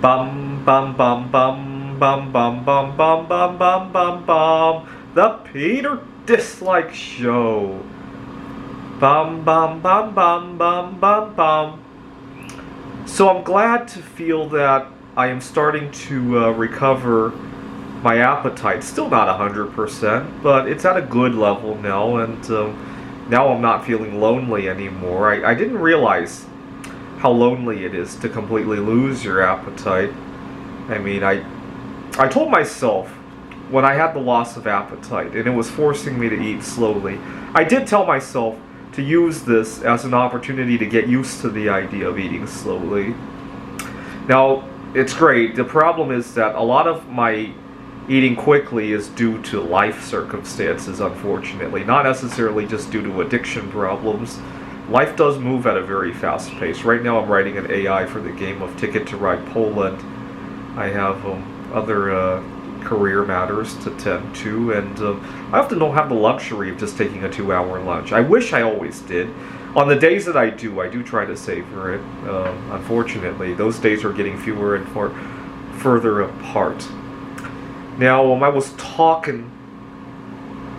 Bum bum bum bum bum bum bum bum bum bum bum bum. The Peter Dislike Show. Bum bum bum bum bum bum bum. So I'm glad to feel that I am starting to recover my appetite. Still not 100%, but it's at a good level now, and now I'm not feeling lonely anymore. I didn't realize how lonely it is to completely lose your appetite. I mean, I told myself when I had the loss of appetite and it was forcing me to eat slowly, I did tell myself to use this as an opportunity to get used to the idea of eating slowly. Now, it's great. The problem is that a lot of my eating quickly is due to life circumstances, unfortunately, not necessarily just due to addiction problems. Life does move at a very fast pace. Right now I'm writing an AI for the game of Ticket to Ride Poland. I have other career matters to tend to, and I often don't have the luxury of just taking a 2-hour lunch. I wish I always did. On the days that I do try to savor it. Unfortunately, those days are getting fewer and further apart. Now, I was talking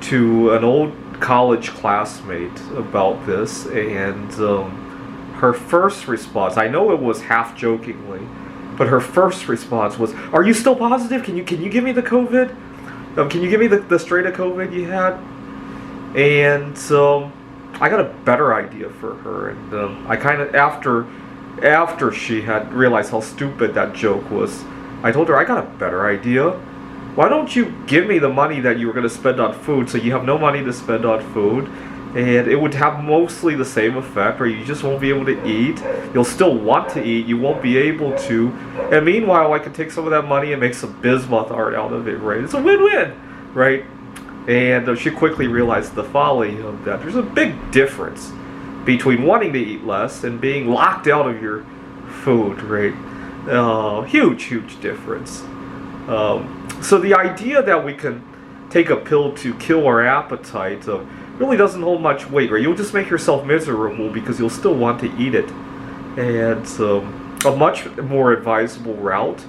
to an old college classmate about this, and her first response, I know it was half jokingly, but her first response was, "Are you still positive? Can you give me the COVID? Can you give me the strain of COVID you had?" And I got a better idea for her, and I kind of after she had realized how stupid that joke was, I told her, "I got a better idea. Why don't you give me the money that you were going to spend on food, so you have no money to spend on food, and it would have mostly the same effect, or you just won't be able to eat. You'll still want to eat, you won't be able to, and meanwhile I could take some of that money and make some bismuth art out of it, right? It's a win-win, right?" And she quickly realized the folly of that. There's a big difference between wanting to eat less and being locked out of your food, right? Huge difference. So the idea that we can take a pill to kill our appetite really doesn't hold much weight, right? You'll just make yourself miserable because you'll still want to eat it. And a much more advisable route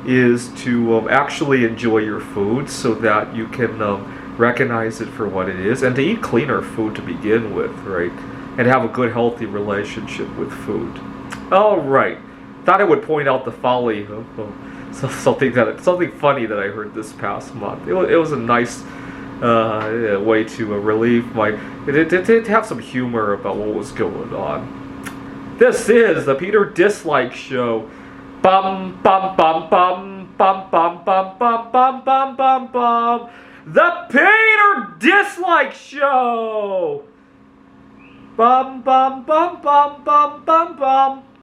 is to actually enjoy your food so that you can recognize it for what it is, and to eat cleaner food to begin with, right? And have a good, healthy relationship with food. All right. Thought I would point out the folly of something funny that I heard this past month. It was a nice way to relieve my to have some humor about what was going on. This is the Peter Dislike Show. Bum bum bum bum bum bum bum bum bum bum bum bum. The Peter Dislike Show. Bum bum bum bum bum bum bum.